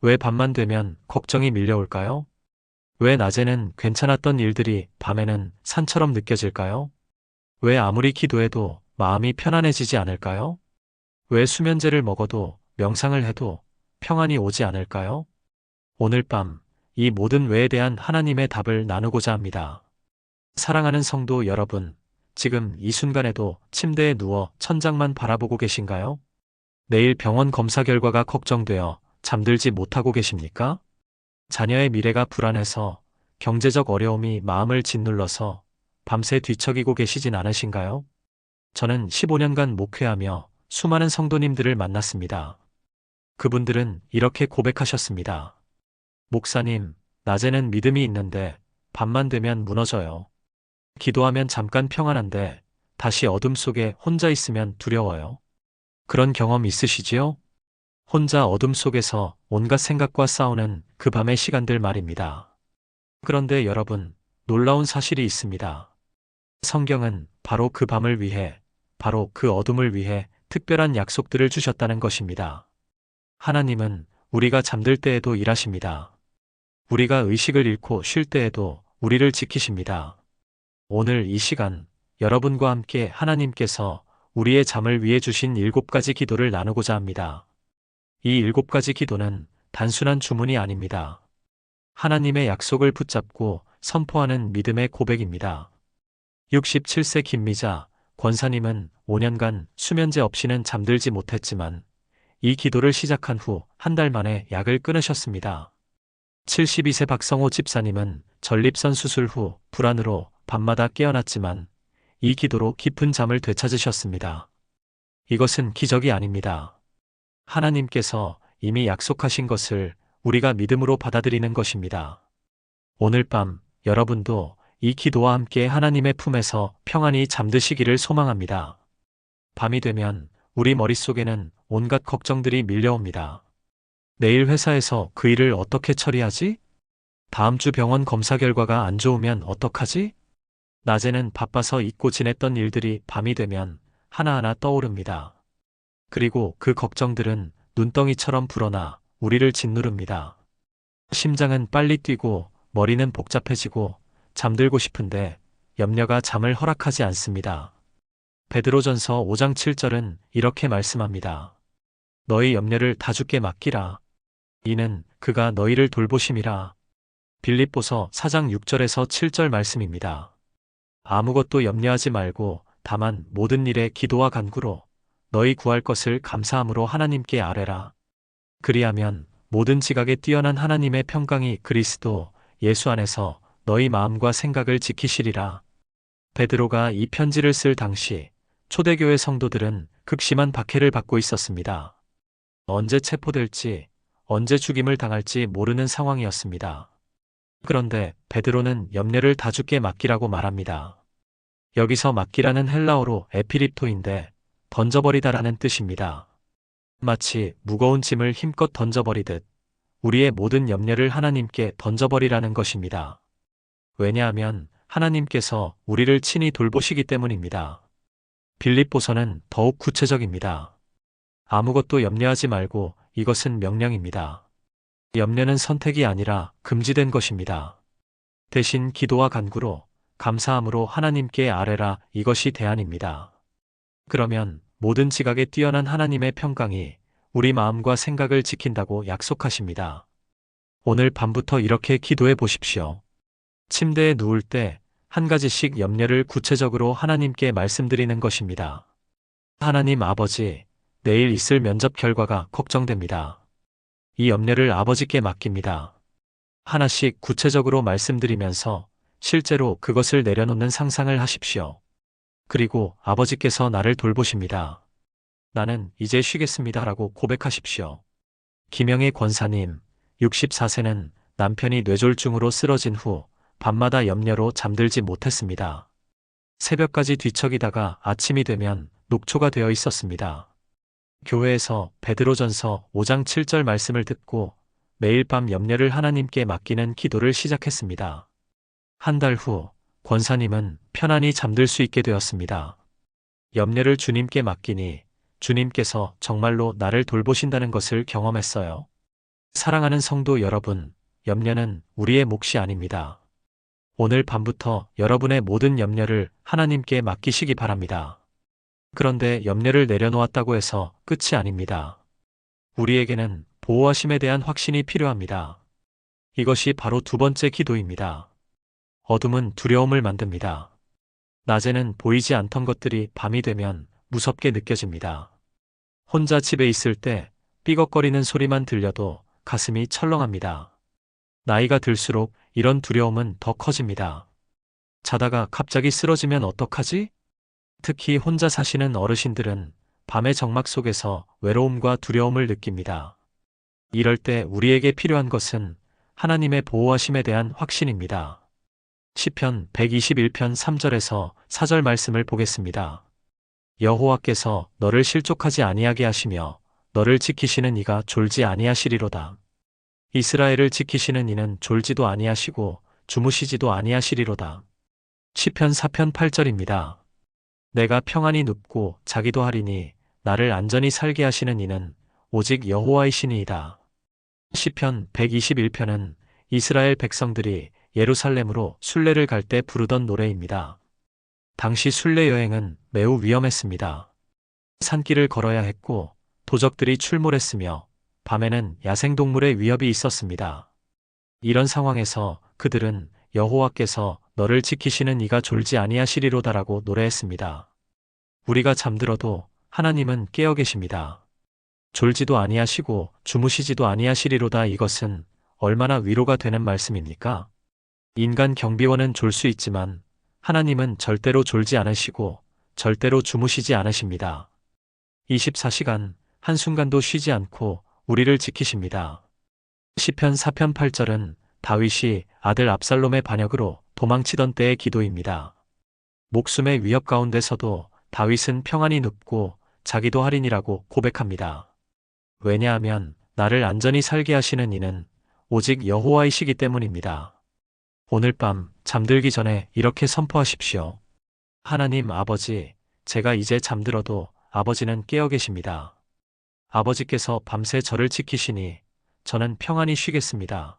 왜 밤만 되면 걱정이 밀려올까요? 왜 낮에는 괜찮았던 일들이 밤에는 산처럼 느껴질까요? 왜 아무리 기도해도 마음이 편안해지지 않을까요? 왜 수면제를 먹어도 명상을 해도 평안이 오지 않을까요? 오늘 밤 이 모든 왜에 대한 하나님의 답을 나누고자 합니다. 사랑하는 성도 여러분, 지금 이 순간에도 침대에 누워 천장만 바라보고 계신가요? 내일 병원 검사 결과가 걱정되어 잠들지 못하고 계십니까? 자녀의 미래가 불안해서 경제적 어려움이 마음을 짓눌러서 밤새 뒤척이고 계시진 않으신가요? 저는 15년간 목회하며 수많은 성도님들을 만났습니다. 그분들은 이렇게 고백하셨습니다. 목사님, 낮에는 믿음이 있는데 밤만 되면 무너져요. 기도하면 잠깐 평안한데 다시 어둠 속에 혼자 있으면 두려워요. 그런 경험 있으시지요? 혼자 어둠 속에서 온갖 생각과 싸우는 그 밤의 시간들 말입니다. 그런데 여러분, 놀라운 사실이 있습니다. 성경은 바로 그 밤을 위해, 바로 그 어둠을 위해 특별한 약속들을 주셨다는 것입니다. 하나님은 우리가 잠들 때에도 일하십니다. 우리가 의식을 잃고 쉴 때에도 우리를 지키십니다. 오늘 이 시간, 여러분과 함께 하나님께서 우리의 잠을 위해 주신 7가지 기도를 나누고자 합니다. 이 7가지 기도는 단순한 주문이 아닙니다. 하나님의 약속을 붙잡고 선포하는 믿음의 고백입니다. 67세 김미자 권사님은 5년간 수면제 없이는 잠들지 못했지만 이 기도를 시작한 후 한 달 만에 약을 끊으셨습니다. 72세 박성호 집사님은 전립선 수술 후 불안으로 밤마다 깨어났지만 이 기도로 깊은 잠을 되찾으셨습니다. 이것은 기적이 아닙니다. 하나님께서 이미 약속하신 것을 우리가 믿음으로 받아들이는 것입니다. 오늘 밤 여러분도 이 기도와 함께 하나님의 품에서 평안히 잠드시기를 소망합니다. 밤이 되면 우리 머릿속에는 온갖 걱정들이 밀려옵니다. 내일 회사에서 그 일을 어떻게 처리하지? 다음 주 병원 검사 결과가 안 좋으면 어떡하지? 낮에는 바빠서 잊고 지냈던 일들이 밤이 되면 하나하나 떠오릅니다. 그리고 그 걱정들은 눈덩이처럼 불어나 우리를 짓누릅니다. 심장은 빨리 뛰고 머리는 복잡해지고 잠들고 싶은데 염려가 잠을 허락하지 않습니다. 베드로전서 5장 7절은 이렇게 말씀합니다. 너희 염려를 다 주께 맡기라. 이는 그가 너희를 돌보심이라. 빌립보서 4장 6절에서 7절 말씀입니다. 아무것도 염려하지 말고 다만 모든 일에 기도와 간구로 너희 구할 것을 감사함으로 하나님께 아뢰라. 그리하면 모든 지각에 뛰어난 하나님의 평강이 그리스도 예수 안에서 너희 마음과 생각을 지키시리라. 베드로가 이 편지를 쓸 당시 초대교회 성도들은 극심한 박해를 받고 있었습니다. 언제 체포될지, 언제 죽임을 당할지 모르는 상황이었습니다. 그런데 베드로는 염려를 다 주께 맡기라고 말합니다. 여기서 맡기라는 헬라어로 에피립토인데 던져버리다라는 뜻입니다. 마치 무거운 짐을 힘껏 던져버리듯 우리의 모든 염려를 하나님께 던져버리라는 것입니다. 왜냐하면 하나님께서 우리를 친히 돌보시기 때문입니다. 빌립보서는 더욱 구체적입니다. 아무것도 염려하지 말고 이것은 명령입니다. 염려는 선택이 아니라 금지된 것입니다. 대신 기도와 간구로 감사함으로 하나님께 아뢰라 이것이 대안입니다. 그러면 모든 지각에 뛰어난 하나님의 평강이 우리 마음과 생각을 지킨다고 약속하십니다. 오늘 밤부터 이렇게 기도해 보십시오. 침대에 누울 때 한 가지씩 염려를 구체적으로 하나님께 말씀드리는 것입니다. 하나님 아버지, 내일 있을 면접 결과가 걱정됩니다. 이 염려를 아버지께 맡깁니다. 하나씩 구체적으로 말씀드리면서 실제로 그것을 내려놓는 상상을 하십시오. 그리고 아버지께서 나를 돌보십니다. 나는 이제 쉬겠습니다. 라고 고백하십시오. 김영애 권사님, 64세는 남편이 뇌졸중으로 쓰러진 후 밤마다 염려로 잠들지 못했습니다. 새벽까지 뒤척이다가 아침이 되면 녹초가 되어 있었습니다. 교회에서 베드로전서 5장 7절 말씀을 듣고 매일 밤 염려를 하나님께 맡기는 기도를 시작했습니다. 한 달 후 권사님은 편안히 잠들 수 있게 되었습니다. 염려를 주님께 맡기니 주님께서 정말로 나를 돌보신다는 것을 경험했어요. 사랑하는 성도 여러분, 염려는 우리의 몫이 아닙니다. 오늘 밤부터 여러분의 모든 염려를 하나님께 맡기시기 바랍니다. 그런데 염려를 내려놓았다고 해서 끝이 아닙니다. 우리에게는 보호하심에 대한 확신이 필요합니다. 이것이 바로 두 번째 기도입니다. 어둠은 두려움을 만듭니다. 낮에는 보이지 않던 것들이 밤이 되면 무섭게 느껴집니다. 혼자 집에 있을 때 삐걱거리는 소리만 들려도 가슴이 철렁합니다. 나이가 들수록 이런 두려움은 더 커집니다. 자다가 갑자기 쓰러지면 어떡하지? 특히 혼자 사시는 어르신들은 밤의 정막 속에서 외로움과 두려움을 느낍니다. 이럴 때 우리에게 필요한 것은 하나님의 보호하심에 대한 확신입니다. 시편 121편 3절에서 4절 말씀을 보겠습니다. 여호와께서 너를 실족하지 아니하게 하시며 너를 지키시는 이가 졸지 아니하시리로다. 이스라엘을 지키시는 이는 졸지도 아니하시고 주무시지도 아니하시리로다. 시편 4편 8절입니다. 내가 평안히 눕고 자기도 하리니 나를 안전히 살게 하시는 이는 오직 여호와이시니이다. 시편 121편은 이스라엘 백성들이 예루살렘으로 순례를 갈 때 부르던 노래입니다. 당시 순례 여행은 매우 위험했습니다. 산길을 걸어야 했고 도적들이 출몰했으며 밤에는 야생동물의 위협이 있었습니다. 이런 상황에서 그들은 여호와께서 너를 지키시는 이가 졸지 아니하시리로다라고 노래했습니다. 우리가 잠들어도 하나님은 깨어 계십니다. 졸지도 아니하시고 주무시지도 아니하시리로다. 이것은 얼마나 위로가 되는 말씀입니까? 인간 경비원은 졸 수 있지만 하나님은 절대로 졸지 않으시고 절대로 주무시지 않으십니다. 24시간 한순간도 쉬지 않고 우리를 지키십니다. 시편 4편 8절은 다윗이 아들 압살롬의 반역으로 도망치던 때의 기도입니다. 목숨의 위협 가운데서도 다윗은 평안히 눕고 자기도 할인이라고 고백합니다. 왜냐하면 나를 안전히 살게 하시는 이는 오직 여호와이시기 때문입니다. 오늘 밤 잠들기 전에 이렇게 선포하십시오. 하나님 아버지, 제가 이제 잠들어도 아버지는 깨어 계십니다. 아버지께서 밤새 저를 지키시니 저는 평안히 쉬겠습니다.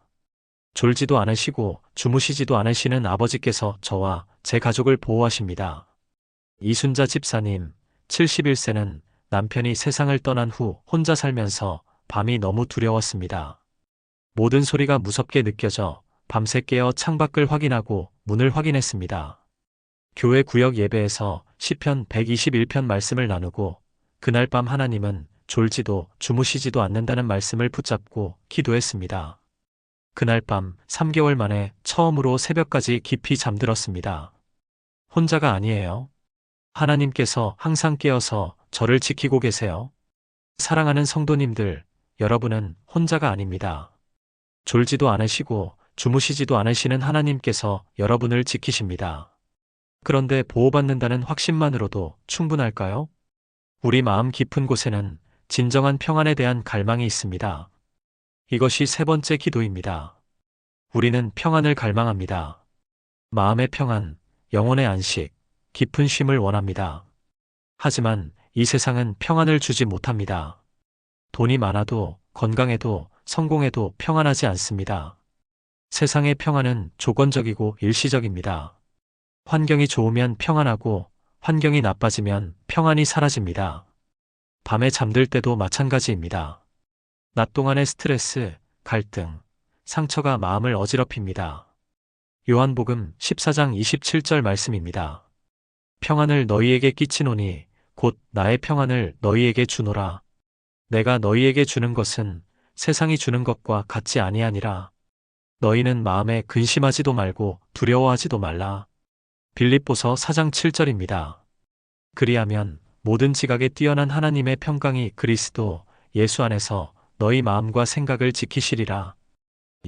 졸지도 않으시고 주무시지도 않으시는 아버지께서 저와 제 가족을 보호하십니다. 이순자 집사님, 71세는 남편이 세상을 떠난 후 혼자 살면서 밤이 너무 두려웠습니다. 모든 소리가 무섭게 느껴져 밤새 깨어 창밖을 확인하고 문을 확인했습니다. 교회 구역 예배에서 시편 121편 말씀을 나누고 그날 밤 하나님은 졸지도 주무시지도 않는다는 말씀을 붙잡고 기도했습니다. 그날 밤 3개월 만에 처음으로 새벽까지 깊이 잠들었습니다. 혼자가 아니에요. 하나님께서 항상 깨어서 저를 지키고 계세요. 사랑하는 성도님들, 여러분은 혼자가 아닙니다. 졸지도 않으시고 주무시지도 않으시는 하나님께서 여러분을 지키십니다. 그런데 보호받는다는 확신만으로도 충분할까요? 우리 마음 깊은 곳에는 진정한 평안에 대한 갈망이 있습니다. 이것이 세 번째 기도입니다. 우리는 평안을 갈망합니다. 마음의 평안, 영혼의 안식, 깊은 쉼을 원합니다. 하지만 이 세상은 평안을 주지 못합니다. 돈이 많아도 건강해도 성공해도 평안하지 않습니다. 세상의 평안은 조건적이고 일시적입니다. 환경이 좋으면 평안하고 환경이 나빠지면 평안이 사라집니다. 밤에 잠들 때도 마찬가지입니다. 낮 동안의 스트레스, 갈등, 상처가 마음을 어지럽힙니다. 요한복음 14장 27절 말씀입니다. 평안을 너희에게 끼치노니 곧 나의 평안을 너희에게 주노라. 내가 너희에게 주는 것은 세상이 주는 것과 같지 아니하니라. 너희는 마음에 근심하지도 말고 두려워하지도 말라. 빌립보서 4장 7절입니다. 그리하면 모든 지각에 뛰어난 하나님의 평강이 그리스도 예수 안에서 너희 마음과 생각을 지키시리라.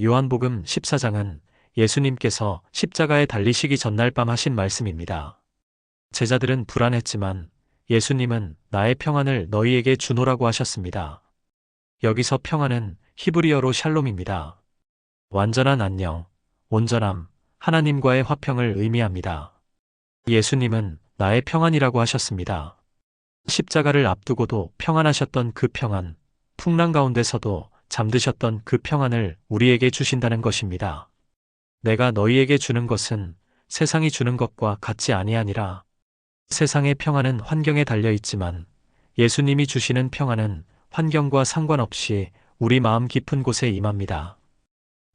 요한복음 14장은 예수님께서 십자가에 달리시기 전날 밤 하신 말씀입니다. 제자들은 불안했지만 예수님은 나의 평안을 너희에게 주노라고 하셨습니다. 여기서 평안은 히브리어로 샬롬입니다. 완전한 안녕, 온전함, 하나님과의 화평을 의미합니다. 예수님은 나의 평안이라고 하셨습니다. 십자가를 앞두고도 평안하셨던 그 평안, 풍랑 가운데서도 잠드셨던 그 평안을 우리에게 주신다는 것입니다. 내가 너희에게 주는 것은 세상이 주는 것과 같지 아니하니라. 세상의 평안은 환경에 달려 있지만 예수님이 주시는 평안은 환경과 상관없이 우리 마음 깊은 곳에 임합니다.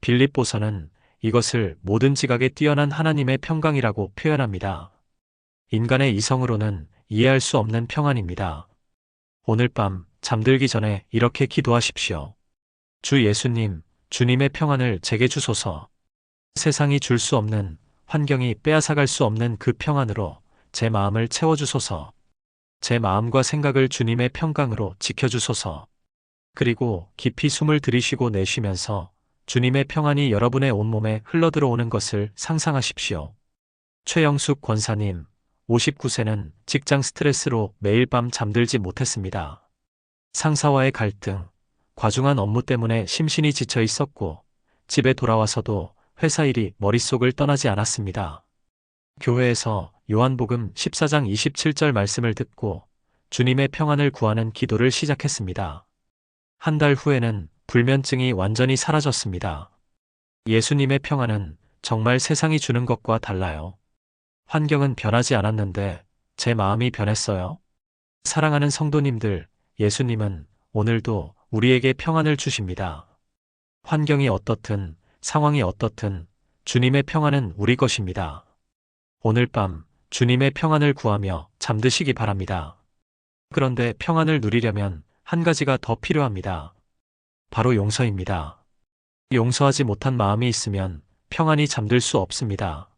빌립보서는 이것을 모든 지각에 뛰어난 하나님의 평강이라고 표현합니다. 인간의 이성으로는 이해할 수 없는 평안입니다. 오늘 밤 잠들기 전에 이렇게 기도하십시오. 주 예수님, 주님의 평안을 제게 주소서. 세상이 줄 수 없는, 환경이 빼앗아갈 수 없는 그 평안으로 제 마음을 채워주소서. 제 마음과 생각을 주님의 평강으로 지켜주소서. 그리고 깊이 숨을 들이쉬고 내쉬면서 주님의 평안이 여러분의 온몸에 흘러들어오는 것을 상상하십시오. 최영숙 권사님, 59세는 직장 스트레스로 매일 밤 잠들지 못했습니다. 상사와의 갈등, 과중한 업무 때문에 심신이 지쳐 있었고, 집에 돌아와서도 회사 일이 머릿속을 떠나지 않았습니다. 교회에서 요한복음 14장 27절 말씀을 듣고 주님의 평안을 구하는 기도를 시작했습니다. 한 달 후에는 불면증이 완전히 사라졌습니다. 예수님의 평안은 정말 세상이 주는 것과 달라요. 환경은 변하지 않았는데 제 마음이 변했어요. 사랑하는 성도님들, 예수님은 오늘도 우리에게 평안을 주십니다. 환경이 어떻든 상황이 어떻든 주님의 평안은 우리 것입니다. 오늘 밤 주님의 평안을 구하며 잠드시기 바랍니다. 그런데 평안을 누리려면 한 가지가 더 필요합니다. 바로 용서입니다. 용서하지 못한 마음이 있으면 평안이 잠들 수 없습니다.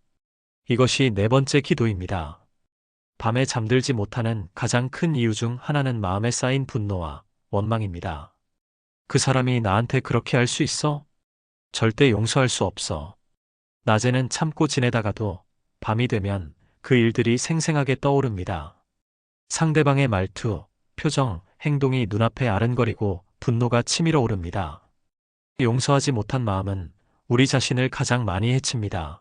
이것이 네 번째 기도입니다. 밤에 잠들지 못하는 가장 큰 이유 중 하나는 마음에 쌓인 분노와 원망입니다. 그 사람이 나한테 그렇게 할 수 있어? 절대 용서할 수 없어. 낮에는 참고 지내다가도 밤이 되면 그 일들이 생생하게 떠오릅니다. 상대방의 말투, 표정, 행동이 눈앞에 아른거리고 분노가 치밀어 오릅니다. 용서하지 못한 마음은 우리 자신을 가장 많이 해칩니다.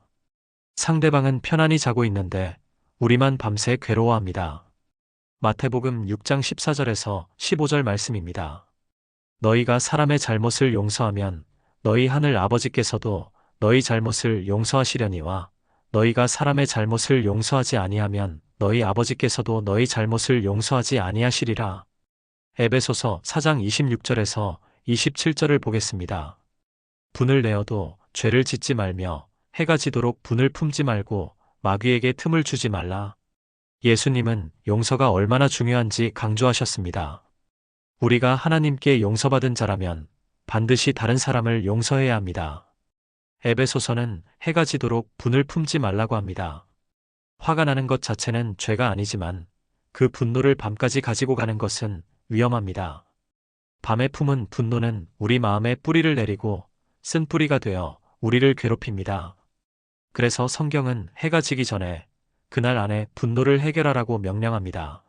상대방은 편안히 자고 있는데 우리만 밤새 괴로워합니다. 마태복음 6장 14절에서 15절 말씀입니다. 너희가 사람의 잘못을 용서하면 너희 하늘 아버지께서도 너희 잘못을 용서하시려니와 너희가 사람의 잘못을 용서하지 아니하면 너희 아버지께서도 너희 잘못을 용서하지 아니하시리라. 에베소서 4장 26절에서 27절을 보겠습니다. 분을 내어도 죄를 짓지 말며 해가 지도록 분을 품지 말고 마귀에게 틈을 주지 말라. 예수님은 용서가 얼마나 중요한지 강조하셨습니다. 우리가 하나님께 용서받은 자라면 반드시 다른 사람을 용서해야 합니다. 에베소서는 해가 지도록 분을 품지 말라고 합니다. 화가 나는 것 자체는 죄가 아니지만 그 분노를 밤까지 가지고 가는 것은 위험합니다. 밤에 품은 분노는 우리 마음에 뿌리를 내리고 쓴 뿌리가 되어 우리를 괴롭힙니다. 그래서 성경은 해가 지기 전에 그날 안에 분노를 해결하라고 명령합니다.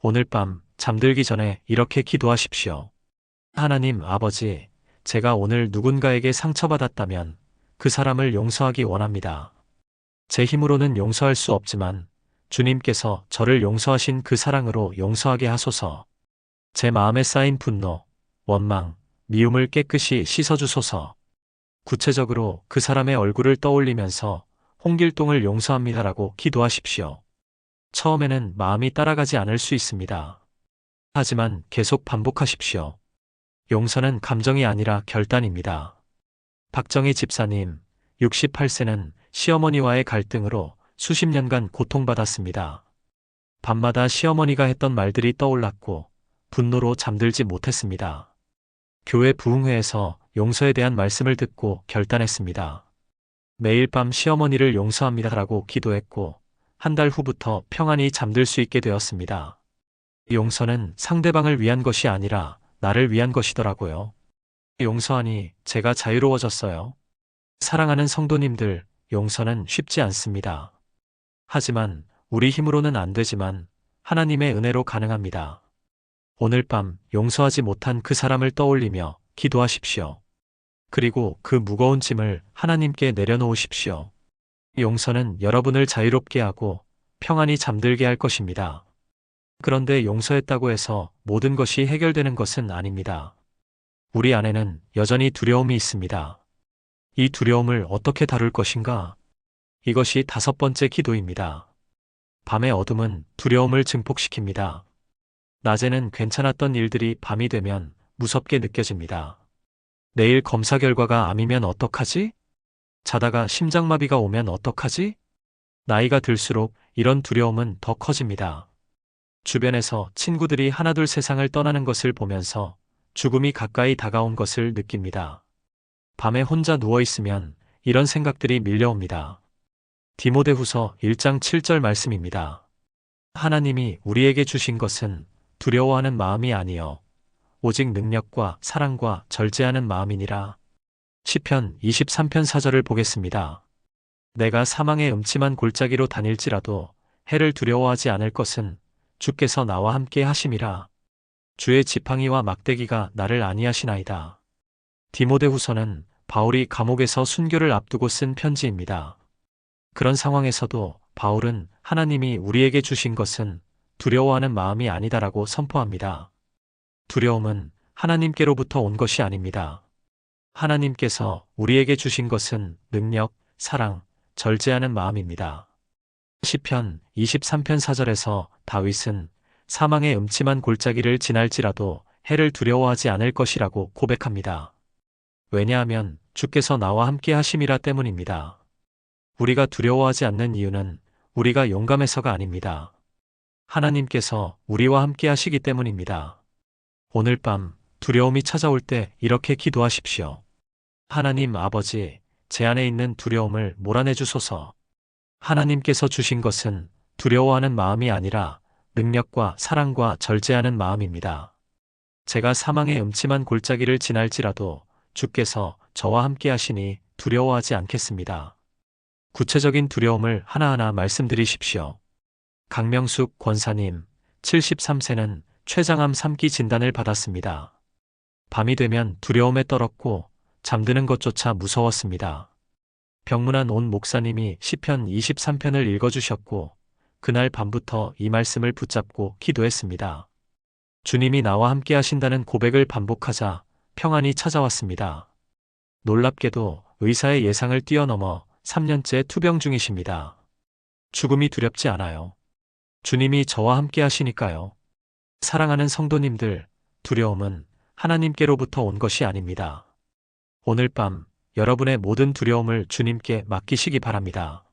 오늘 밤 잠들기 전에 이렇게 기도하십시오. 하나님 아버지, 제가 오늘 누군가에게 상처받았다면 그 사람을 용서하기 원합니다. 제 힘으로는 용서할 수 없지만 주님께서 저를 용서하신 그 사랑으로 용서하게 하소서. 제 마음에 쌓인 분노, 원망, 미움을 깨끗이 씻어주소서. 구체적으로 그 사람의 얼굴을 떠올리면서 홍길동을 용서합니다라고 기도하십시오. 처음에는 마음이 따라가지 않을 수 있습니다. 하지만 계속 반복하십시오. 용서는 감정이 아니라 결단입니다. 박정희 집사님, 68세는 시어머니와의 갈등으로 수십 년간 고통받았습니다. 밤마다 시어머니가 했던 말들이 떠올랐고 분노로 잠들지 못했습니다. 교회 부흥회에서 용서에 대한 말씀을 듣고 결단했습니다. 매일 밤 시어머니를 용서합니다라고 기도했고 한 달 후부터 평안히 잠들 수 있게 되었습니다. 용서는 상대방을 위한 것이 아니라 나를 위한 것이더라고요. 용서하니 제가 자유로워졌어요. 사랑하는 성도님들, 용서는 쉽지 않습니다. 하지만 우리 힘으로는 안 되지만 하나님의 은혜로 가능합니다. 오늘 밤 용서하지 못한 그 사람을 떠올리며 기도하십시오. 그리고 그 무거운 짐을 하나님께 내려놓으십시오. 용서는 여러분을 자유롭게 하고 평안히 잠들게 할 것입니다. 그런데 용서했다고 해서 모든 것이 해결되는 것은 아닙니다. 우리 안에는 여전히 두려움이 있습니다. 이 두려움을 어떻게 다룰 것인가? 이것이 다섯 번째 기도입니다. 밤의 어둠은 두려움을 증폭시킵니다. 낮에는 괜찮았던 일들이 밤이 되면 무섭게 느껴집니다. 내일 검사 결과가 암이면 어떡하지? 자다가 심장마비가 오면 어떡하지? 나이가 들수록 이런 두려움은 더 커집니다. 주변에서 친구들이 하나둘 세상을 떠나는 것을 보면서 죽음이 가까이 다가온 것을 느낍니다. 밤에 혼자 누워있으면 이런 생각들이 밀려옵니다. 디모데후서 1장 7절 말씀입니다. 하나님이 우리에게 주신 것은 두려워하는 마음이 아니요 오직 능력과 사랑과 절제하는 마음이니라. 시편 23편 4절을 보겠습니다. 내가 사망의 음침한 골짜기로 다닐지라도 해를 두려워하지 않을 것은 주께서 나와 함께 하심이라. 주의 지팡이와 막대기가 나를 안위하시나이다. 디모데후서는 바울이 감옥에서 순교를 앞두고 쓴 편지입니다. 그런 상황에서도 바울은 하나님이 우리에게 주신 것은 두려워하는 마음이 아니다라고 선포합니다. 두려움은 하나님께로부터 온 것이 아닙니다. 하나님께서 우리에게 주신 것은 능력, 사랑, 절제하는 마음입니다. 시편 23편 4절에서 다윗은 사망의 음침한 골짜기를 지날지라도 해를 두려워하지 않을 것이라고 고백합니다. 왜냐하면 주께서 나와 함께 하심이라 때문입니다. 우리가 두려워하지 않는 이유는 우리가 용감해서가 아닙니다. 하나님께서 우리와 함께 하시기 때문입니다. 오늘 밤 두려움이 찾아올 때 이렇게 기도하십시오. 하나님 아버지, 제 안에 있는 두려움을 몰아내 주소서. 하나님께서 주신 것은 두려워하는 마음이 아니라 능력과 사랑과 절제하는 마음입니다. 제가 사망의 음침한 골짜기를 지날지라도 주께서 저와 함께 하시니 두려워하지 않겠습니다. 구체적인 두려움을 하나하나 말씀드리십시오. 강명숙 권사님, 73세는 췌장암 3기 진단을 받았습니다. 밤이 되면 두려움에 떨었고 잠드는 것조차 무서웠습니다. 병문안 온 목사님이 시편 23편을 읽어주셨고 그날 밤부터 이 말씀을 붙잡고 기도했습니다. 주님이 나와 함께 하신다는 고백을 반복하자 평안이 찾아왔습니다. 놀랍게도 의사의 예상을 뛰어넘어 3년째 투병 중이십니다. 죽음이 두렵지 않아요. 주님이 저와 함께 하시니까요. 사랑하는 성도님들, 두려움은 하나님께로부터 온 것이 아닙니다. 오늘 밤 여러분의 모든 두려움을 주님께 맡기시기 바랍니다.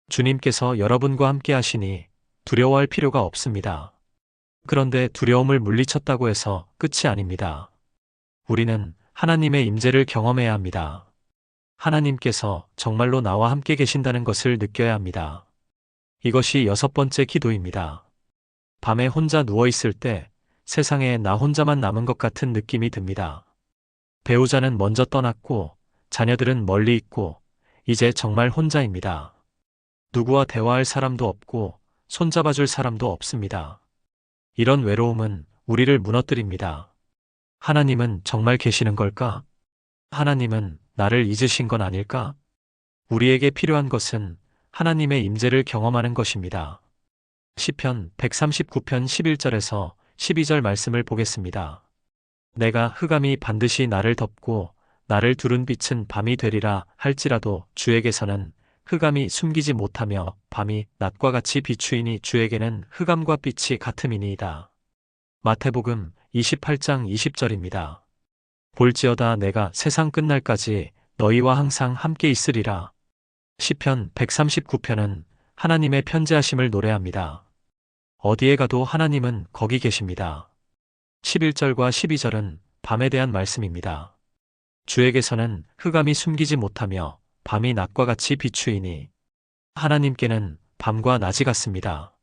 주님께서 여러분과 함께 하시니 두려워할 필요가 없습니다. 그런데 두려움을 물리쳤다고 해서 끝이 아닙니다. 우리는 하나님의 임재를 경험해야 합니다. 하나님께서 정말로 나와 함께 계신다는 것을 느껴야 합니다. 이것이 여섯 번째 기도입니다. 밤에 혼자 누워있을 때 세상에 나 혼자만 남은 것 같은 느낌이 듭니다. 배우자는 먼저 떠났고 자녀들은 멀리 있고 이제 정말 혼자입니다. 누구와 대화할 사람도 없고 손잡아줄 사람도 없습니다. 이런 외로움은 우리를 무너뜨립니다. 하나님은 정말 계시는 걸까? 하나님은 나를 잊으신 건 아닐까? 우리에게 필요한 것은 하나님의 임재를 경험하는 것입니다. 시편 139편 11절에서 12절 말씀을 보겠습니다. 내가 흑암이 반드시 나를 덮고 나를 두른 빛은 밤이 되리라 할지라도 주에게서는 흑암이 숨기지 못하며 밤이 낮과 같이 비추이니 주에게는 흑암과 빛이 같음이니이다. 마태복음 28장 20절입니다. 볼지어다 내가 세상 끝날까지 너희와 항상 함께 있으리라. 시편 139편은 하나님의 편재하심을 노래합니다. 어디에 가도 하나님은 거기 계십니다. 11절과 12절은 밤에 대한 말씀입니다. 주에게서는 흑암이 숨기지 못하며 밤이 낮과 같이 비추이니 하나님께는 밤과 낮이 같습니다.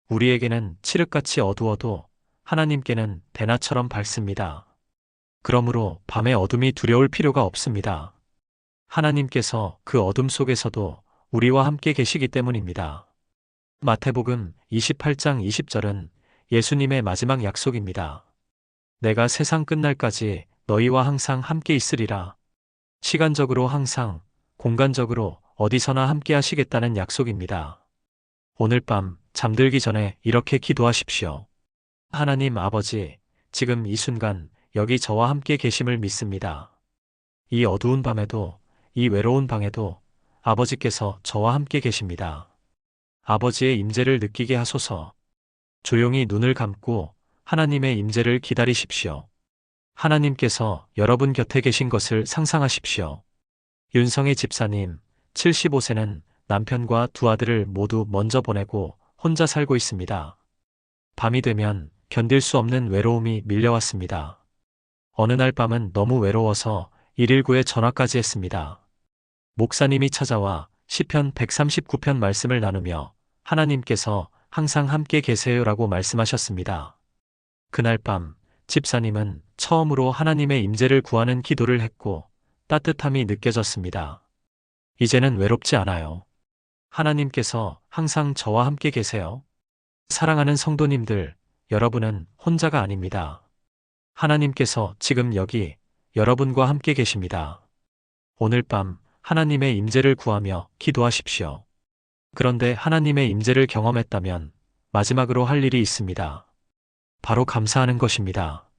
우리에게는 칠흑같이 어두워도 하나님께는 대낮처럼 밝습니다. 그러므로 밤의 어둠이 두려울 필요가 없습니다. 하나님께서 그 어둠 속에서도 우리와 함께 계시기 때문입니다. 마태복음 28장 20절은 예수님의 마지막 약속입니다. 내가 세상 끝날까지 너희와 항상 함께 있으리라. 시간적으로 항상, 공간적으로 어디서나 함께 하시겠다는 약속입니다. 오늘 밤 잠들기 전에 이렇게 기도하십시오. 하나님 아버지, 지금 이 순간 여기 저와 함께 계심을 믿습니다. 이 어두운 밤에도, 이 외로운 방에도 아버지께서 저와 함께 계십니다. 아버지의 임재를 느끼게 하소서. 조용히 눈을 감고 하나님의 임재를 기다리십시오. 하나님께서 여러분 곁에 계신 것을 상상하십시오. 윤성의 집사님, 75세는 남편과 두 아들을 모두 먼저 보내고 혼자 살고 있습니다. 밤이 되면 견딜 수 없는 외로움이 밀려왔습니다. 어느 날 밤은 너무 외로워서 119에 전화까지 했습니다. 목사님이 찾아와 시편 139편 말씀을 나누며 하나님께서 항상 함께 계세요라고 말씀하셨습니다. 그날 밤 집사님은 처음으로 하나님의 임재를 구하는 기도를 했고 따뜻함이 느껴졌습니다. 이제는 외롭지 않아요. 하나님께서 항상 저와 함께 계세요. 사랑하는 성도님들, 여러분은 혼자가 아닙니다. 하나님께서 지금 여기 여러분과 함께 계십니다. 오늘 밤 하나님의 임재를 구하며 기도하십시오. 그런데 하나님의 임재를 경험했다면 마지막으로 할 일이 있습니다. 바로 감사하는 것입니다.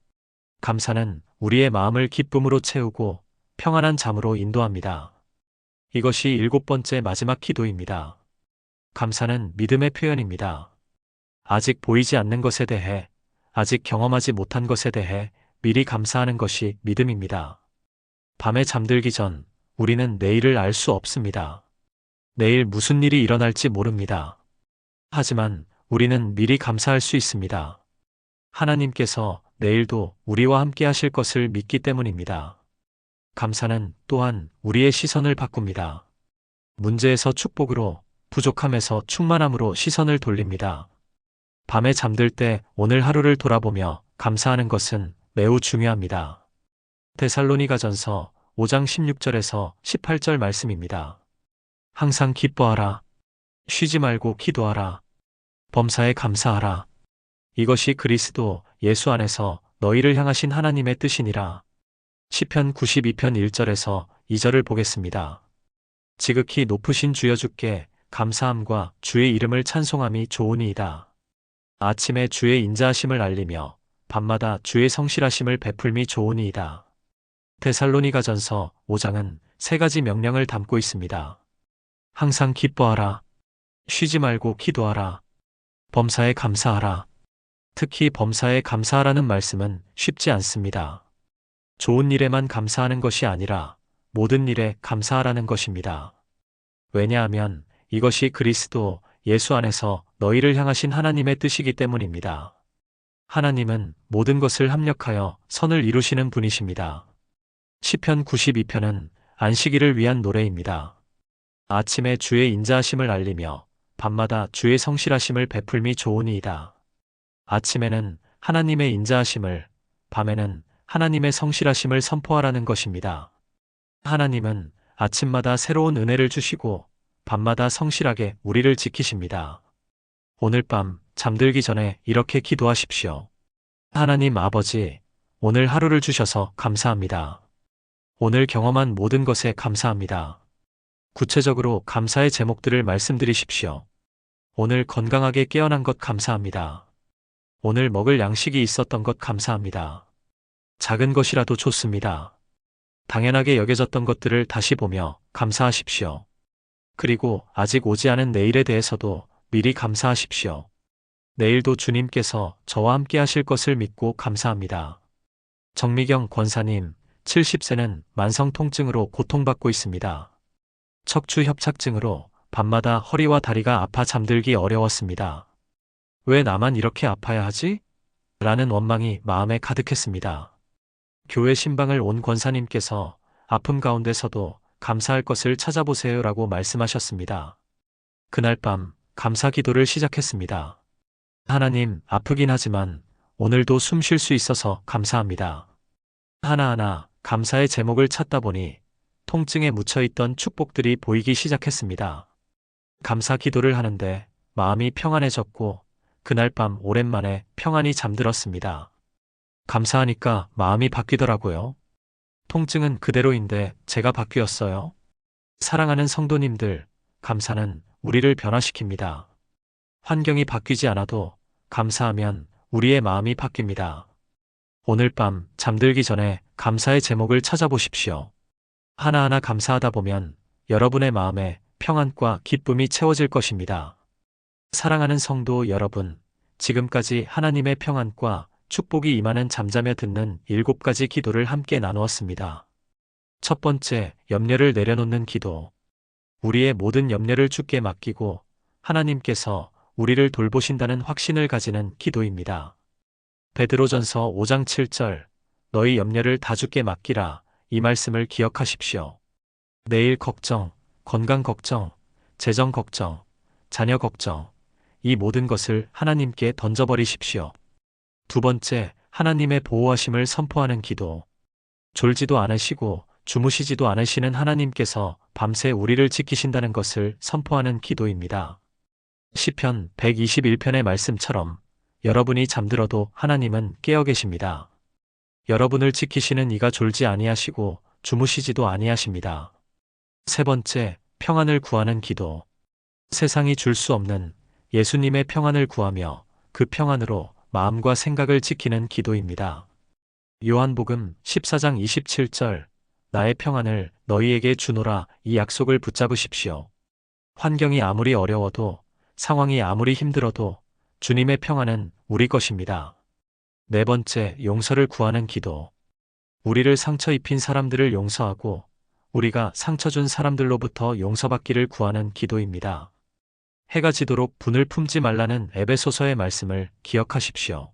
감사는 우리의 마음을 기쁨으로 채우고 평안한 잠으로 인도합니다. 이것이 7번째 마지막 기도입니다. 감사는 믿음의 표현입니다. 아직 보이지 않는 것에 대해, 아직 경험하지 못한 것에 대해 미리 감사하는 것이 믿음입니다. 밤에 잠들기 전 우리는 내일을 알 수 없습니다. 내일 무슨 일이 일어날지 모릅니다. 하지만 우리는 미리 감사할 수 있습니다. 하나님께서 내일도 우리와 함께 하실 것을 믿기 때문입니다. 감사는 또한 우리의 시선을 바꿉니다. 문제에서 축복으로, 부족함에서 충만함으로 시선을 돌립니다. 밤에 잠들 때 오늘 하루를 돌아보며 감사하는 것은 매우 중요합니다. 데살로니가전서 5장 16절에서 18절 말씀입니다. 항상 기뻐하라. 쉬지 말고 기도하라. 범사에 감사하라. 이것이 그리스도 예수 안에서 너희를 향하신 하나님의 뜻이니라. 시편 92편 1절에서 2절을 보겠습니다. 지극히 높으신 주여 주께 감사함과 주의 이름을 찬송함이 좋으니이다. 아침에 주의 인자하심을 알리며 밤마다 주의 성실하심을 베풀미 좋으니이다. 데살로니가전서 5장은 세 가지 명령을 담고 있습니다. 항상 기뻐하라. 쉬지 말고 기도하라. 범사에 감사하라. 특히 범사에 감사하라는 말씀은 쉽지 않습니다. 좋은 일에만 감사하는 것이 아니라 모든 일에 감사하라는 것입니다. 왜냐하면 이것이 그리스도 예수 안에서 너희를 향하신 하나님의 뜻이기 때문입니다. 하나님은 모든 것을 합력하여 선을 이루시는 분이십니다. 시편 92편은 안식일을 위한 노래입니다. 아침에 주의 인자하심을 알리며 밤마다 주의 성실하심을 베풀미 좋으니이다. 아침에는 하나님의 인자하심을, 밤에는 하나님의 성실하심을 선포하라는 것입니다. 하나님은 아침마다 새로운 은혜를 주시고 밤마다 성실하게 우리를 지키십니다. 오늘 밤 잠들기 전에 이렇게 기도하십시오. 하나님 아버지, 오늘 하루를 주셔서 감사합니다. 오늘 경험한 모든 것에 감사합니다. 구체적으로 감사의 제목들을 말씀드리십시오. 오늘 건강하게 깨어난 것 감사합니다. 오늘 먹을 양식이 있었던 것 감사합니다. 작은 것이라도 좋습니다. 당연하게 여겨졌던 것들을 다시 보며 감사하십시오. 그리고 아직 오지 않은 내일에 대해서도 미리 감사하십시오. 내일도 주님께서 저와 함께 하실 것을 믿고 감사합니다. 정미경 권사님, 70세는 만성 통증으로 고통받고 있습니다. 척추 협착증으로 밤마다 허리와 다리가 아파 잠들기 어려웠습니다. 왜 나만 이렇게 아파야 하지? 라는 원망이 마음에 가득했습니다. 교회 신방을 온 권사님께서 아픔 가운데서도 감사할 것을 찾아보세요 라고 말씀하셨습니다. 그날 밤 감사 기도를 시작했습니다. 하나님, 아프긴 하지만 오늘도 숨 쉴 수 있어서 감사합니다. 하나하나 감사의 제목을 찾다 보니 통증에 묻혀있던 축복들이 보이기 시작했습니다. 감사 기도를 하는데 마음이 평안해졌고 그날 밤 오랜만에 평안히 잠들었습니다. 감사하니까 마음이 바뀌더라고요. 통증은 그대로인데 제가 바뀌었어요. 사랑하는 성도님들, 감사는 우리를 변화시킵니다. 환경이 바뀌지 않아도 감사하면 우리의 마음이 바뀝니다. 오늘 밤 잠들기 전에 감사의 제목을 찾아보십시오. 하나하나 감사하다 보면 여러분의 마음에 평안과 기쁨이 채워질 것입니다. 사랑하는 성도 여러분, 지금까지 하나님의 평안과 축복이 임하는 잠자며 듣는 7가지 기도를 함께 나누었습니다. 첫 번째, 염려를 내려놓는 기도. 우리의 모든 염려를 주께 맡기고 하나님께서 우리를 돌보신다는 확신을 가지는 기도입니다. 베드로전서 5장 7절, 너희 염려를 다 주께 맡기라, 이 말씀을 기억하십시오. 내일 걱정, 건강 걱정, 재정 걱정, 자녀 걱정, 이 모든 것을 하나님께 던져버리십시오. 두 번째, 하나님의 보호하심을 선포하는 기도. 졸지도 않으시고 주무시지도 않으시는 하나님께서 밤새 우리를 지키신다는 것을 선포하는 기도입니다. 시편 121편의 말씀처럼 여러분이 잠들어도 하나님은 깨어 계십니다. 여러분을 지키시는 이가 졸지 아니하시고 주무시지도 아니하십니다. 세 번째, 평안을 구하는 기도. 세상이 줄 수 없는 예수님의 평안을 구하며 그 평안으로 마음과 생각을 지키는 기도입니다. 요한복음 14장 27절, 나의 평안을 너희에게 주노라, 이 약속을 붙잡으십시오. 환경이 아무리 어려워도, 상황이 아무리 힘들어도 주님의 평안은 우리 것입니다. 네 번째, 용서를 구하는 기도. 우리를 상처 입힌 사람들을 용서하고 우리가 상처 준 사람들로부터 용서받기를 구하는 기도입니다. 해가 지도록 분을 품지 말라는 에베소서의 말씀을 기억하십시오.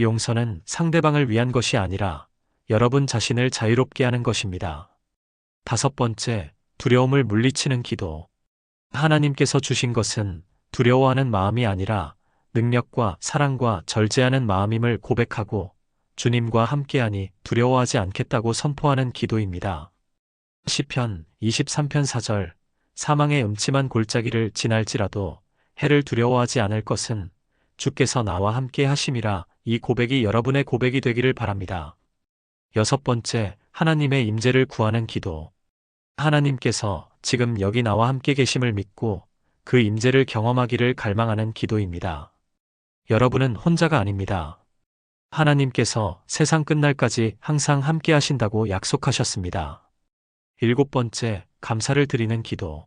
용서는 상대방을 위한 것이 아니라 여러분 자신을 자유롭게 하는 것입니다. 다섯 번째, 두려움을 물리치는 기도. 하나님께서 주신 것은 두려워하는 마음이 아니라 능력과 사랑과 절제하는 마음임을 고백하고 주님과 함께하니 두려워하지 않겠다고 선포하는 기도입니다. 시편 23편 4절, 사망의 음침한 골짜기를 지날지라도 해를 두려워하지 않을 것은 주께서 나와 함께 하심이라, 이 고백이 여러분의 고백이 되기를 바랍니다. 여섯 번째, 하나님의 임재를 구하는 기도. 하나님께서 지금 여기 나와 함께 계심을 믿고 그 임재를 경험하기를 갈망하는 기도입니다. 여러분은 혼자가 아닙니다. 하나님께서 세상 끝날까지 항상 함께 하신다고 약속하셨습니다. 일곱 번째, 감사를 드리는 기도.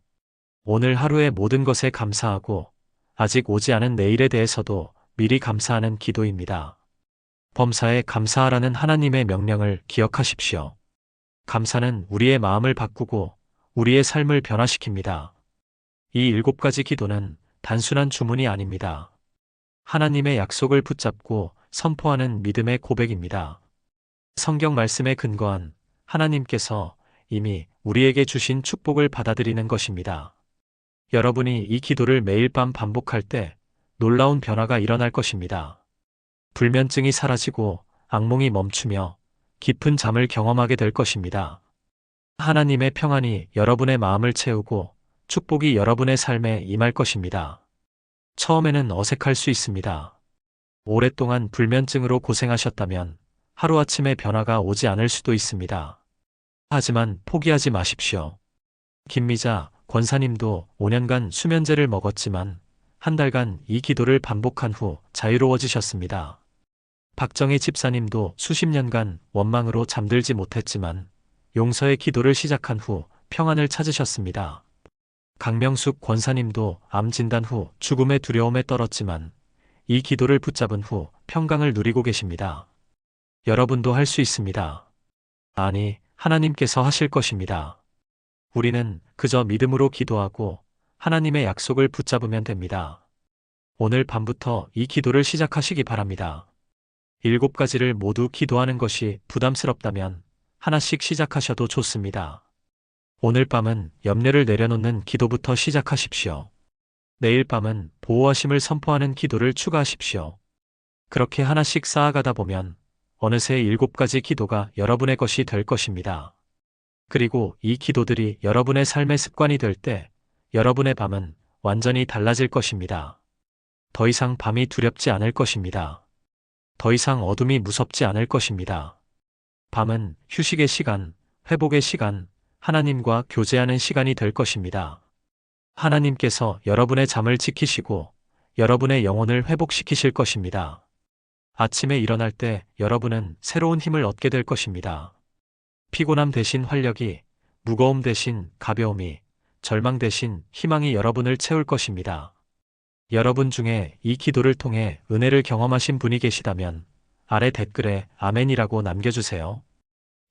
오늘 하루의 모든 것에 감사하고 아직 오지 않은 내일에 대해서도 미리 감사하는 기도입니다. 범사에 감사하라는 하나님의 명령을 기억하십시오. 감사는 우리의 마음을 바꾸고 우리의 삶을 변화시킵니다. 이 7가지 기도는 단순한 주문이 아닙니다. 하나님의 약속을 붙잡고 선포하는 믿음의 고백입니다. 성경 말씀에 근거한 하나님께서 이미 우리에게 주신 축복을 받아들이는 것입니다. 여러분이 이 기도를 매일 밤 반복할 때 놀라운 변화가 일어날 것입니다. 불면증이 사라지고 악몽이 멈추며 깊은 잠을 경험하게 될 것입니다. 하나님의 평안이 여러분의 마음을 채우고 축복이 여러분의 삶에 임할 것입니다. 처음에는 어색할 수 있습니다. 오랫동안 불면증으로 고생하셨다면 하루아침에 변화가 오지 않을 수도 있습니다. 하지만 포기하지 마십시오. 김미자 권사님도 5년간 수면제를 먹었지만 한 달간 이 기도를 반복한 후 자유로워지셨습니다. 박정희 집사님도 수십 년간 원망으로 잠들지 못했지만 용서의 기도를 시작한 후 평안을 찾으셨습니다. 강명숙 권사님도 암 진단 후 죽음의 두려움에 떨었지만 이 기도를 붙잡은 후 평강을 누리고 계십니다. 여러분도 할 수 있습니다. 아니, 하나님께서 하실 것입니다. 우리는 그저 믿음으로 기도하고 하나님의 약속을 붙잡으면 됩니다. 오늘 밤부터 이 기도를 시작하시기 바랍니다. 7가지를 모두 기도하는 것이 부담스럽다면 하나씩 시작하셔도 좋습니다. 오늘 밤은 염려를 내려놓는 기도부터 시작하십시오. 내일 밤은 보호하심을 선포하는 기도를 추가하십시오. 그렇게 하나씩 쌓아가다 보면 어느새 7가지 기도가 여러분의 것이 될 것입니다. 그리고 이 기도들이 여러분의 삶의 습관이 될 때 여러분의 밤은 완전히 달라질 것입니다. 더 이상 밤이 두렵지 않을 것입니다. 더 이상 어둠이 무섭지 않을 것입니다. 밤은 휴식의 시간, 회복의 시간, 하나님과 교제하는 시간이 될 것입니다. 하나님께서 여러분의 잠을 지키시고 여러분의 영혼을 회복시키실 것입니다. 아침에 일어날 때 여러분은 새로운 힘을 얻게 될 것입니다. 피곤함 대신 활력이, 무거움 대신 가벼움이, 절망 대신 희망이 여러분을 채울 것입니다. 여러분 중에 이 기도를 통해 은혜를 경험하신 분이 계시다면 아래 댓글에 아멘이라고 남겨주세요.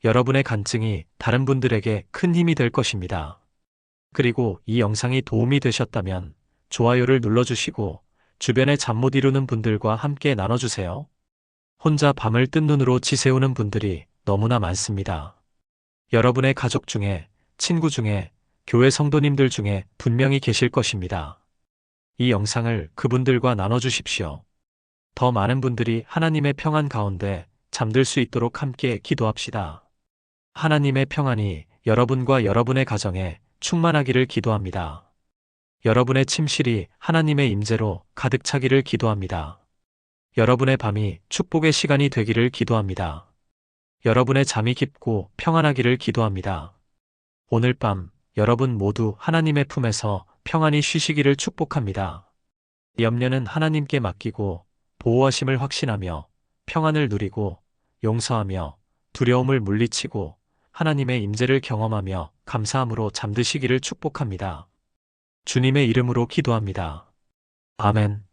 여러분의 간증이 다른 분들에게 큰 힘이 될 것입니다. 그리고 이 영상이 도움이 되셨다면 좋아요를 눌러주시고 주변에 잠 못 이루는 분들과 함께 나눠주세요. 혼자 밤을 뜬 눈으로 지새우는 분들이 너무나 많습니다. 여러분의 가족 중에, 친구 중에, 교회 성도님들 중에 분명히 계실 것입니다. 이 영상을 그분들과 나눠주십시오. 더 많은 분들이 하나님의 평안 가운데 잠들 수 있도록 함께 기도합시다. 하나님의 평안이 여러분과 여러분의 가정에 충만하기를 기도합니다. 여러분의 침실이 하나님의 임재로 가득 차기를 기도합니다. 여러분의 밤이 축복의 시간이 되기를 기도합니다. 여러분의 잠이 깊고 평안하기를 기도합니다. 오늘 밤 여러분 모두 하나님의 품에서 평안히 쉬시기를 축복합니다. 염려는 하나님께 맡기고 보호하심을 확신하며 평안을 누리고 용서하며 두려움을 물리치고 하나님의 임재를 경험하며 감사함으로 잠드시기를 축복합니다. 주님의 이름으로 기도합니다. 아멘.